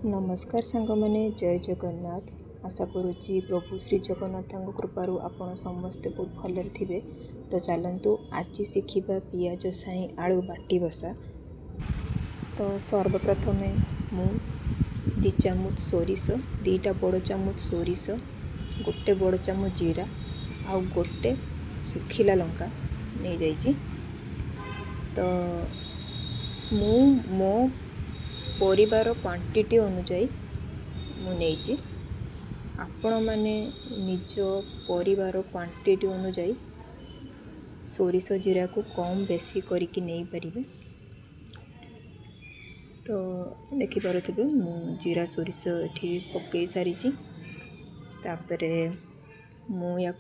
नमस्कार सांग मैंने जय जगन्नाथ। आशा करुच्ची प्रभु श्री जगन्नाथ कृपारू आपण समस्ते बहुत भलरे थे। तो चलतु आज शिखा पियाज साई आलू बाटी बसा। तो सर्वप्रथमे मु 2 चामच सोरिष, 2टा बड़ चामच सोरिष, 1 बड़ चामच जीरा आउ 1 सुखिला लंका नहीं जाइए। तो मु मो परिवार क्वांटिटी अनुजाई मुझे आपण मैंने निज परिवार क्वांटिटी अनुजाई सोरिष जीरा को कम बेसी करके नहीं पारिबे। तो देखिपे मु जीरा सोरिष ये पकई सारी तापरे मु या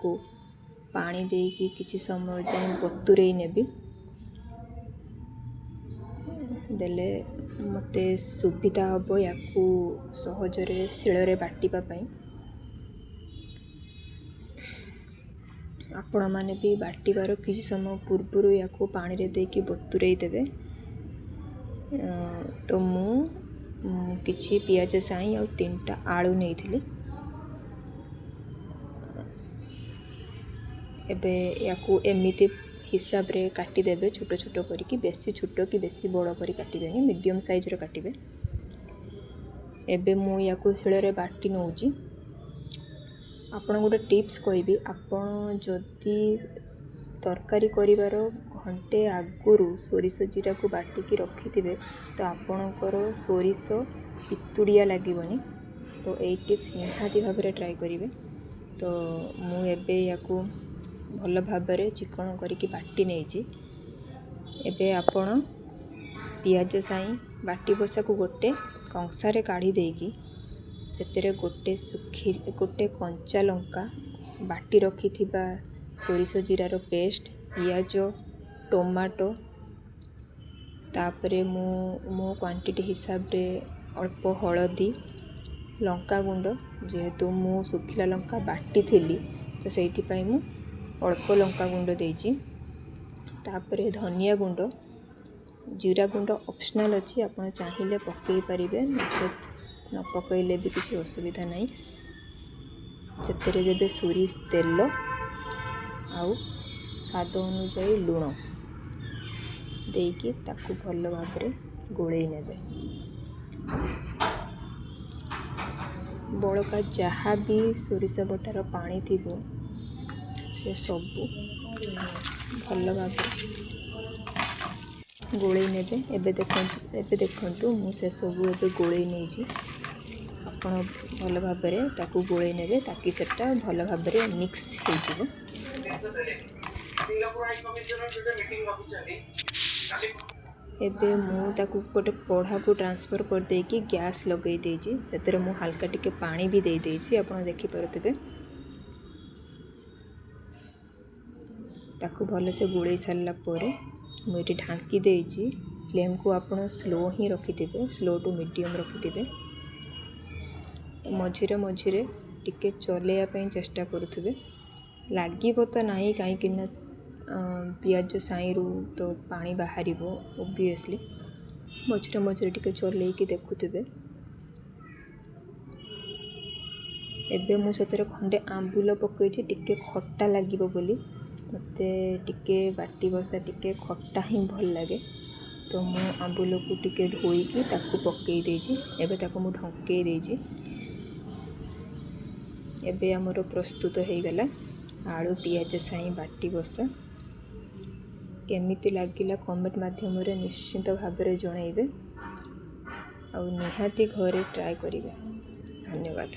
पानी देकी किछि समय जाए बतुरई नेबी। देले मते सुविधा हम या सहजरे शिଳରେ बाटिबा। आपण माने भी बाटिबार किसी समय पूर्वर या पानी रे देकी बतुरई देबे। तो मु किछि पियाज साई और 3टा आलू नहीं थिली। एबे या एमिति हिसाब रे काटी देबे छोट छोट करके, बेसी छोट कि बेसी बड़ करी काटिबेनी, मीडियम साइज रे काटिबे। एबे मु या शिଳରେ बाटी नउची। आपण गोटे टिप्स कहबी, आपण जदि तरकारी करिवार घंटे आगुरु सोरिष जीरा को बाटिकी रखिथिबे तो आपणकर सोरिष पितुड़िया लागबनी। तो यही टिप्स निहाती भाव में ट्राए करेंगे। तो मु एबे या भल भाव चिकन करके बाटी नहीं। एबे आपण पियाज साई बाटी बसा को गोटे कंसारे काढ़ी देकी सेतेरे गोटे कंचा लंका, बाटी रखी थिबा सोरिष जीरार पेस्ट, पियाज, टमाटो, तापरे मो क्वांटिटी हिसाब रे अल्प हलदी, लंका गुंड, जेहेतु मु सुखिला लंका बाटी थिली तो सेइथि पई मु अल्प लंका गुंड देइची। तापरे धनिया गुंड, जीरा गुंड ऑप्शनल अच्छी, आप चाहिए पकई पारिबे, नचेत न पकईले भी किसी असुविधा नहीं। सेतेरे देबे सोरिष तेल आउ स्वाद अनुजाई लुण देकी ताकू भल भाव में गोलई नेबे। बड़का जहाँ भी सोरिष बटार पानी थिबो से सबू भल भाव गोलई नेबे। एबे देखंतु मु से सबू एबे गोलई नेजी। आपण भल भाव में ताकू गोलई नेबे ताकि सेटा भल भाव में मिक्स हो जिवो। एबे मु ताकू गोटे कढ़ा को ट्रांसफर कर देकी गैस लगई देजी। सेतरे मु हल्का टिके पानी भी दे देजी। आपण देखि परथिबे ताकू भल से गोलई सारला परे मुझे ढांकी देजी। फ्लेम को आपण स्लो ही रखिथिबे, स्लो टू मीडियम रखिथिबे। मझिरे मझिरे टिके चलेया पई चेष्टा करुथिबे। लागिबो तो नाही काहे ना पियाज साई रू तो पानी बाहरिबो ओब्वियसली। मझिरे मझिरे टिके चलेकी देखुथिबे। एबे मु सेतरे खंडे आंबुल पकईची, टिके खट्टा लागिबो बोली मते टिके बाटी बसा टिके खट्टा ही भल लगे। तो मु आंबुल को टिके धोईकी ताकू पकई देजी। एबे ताकू मु ढंकई देजी। एबे हमरो प्रस्तुत हो गला आलू पियाज साई बाटी बसा। केमिति लागिला कमेंट माध्यम रे निश्चिंत भाव में जनइबे। आ निहाती घरे ट्राए करिवे। धन्यवाद।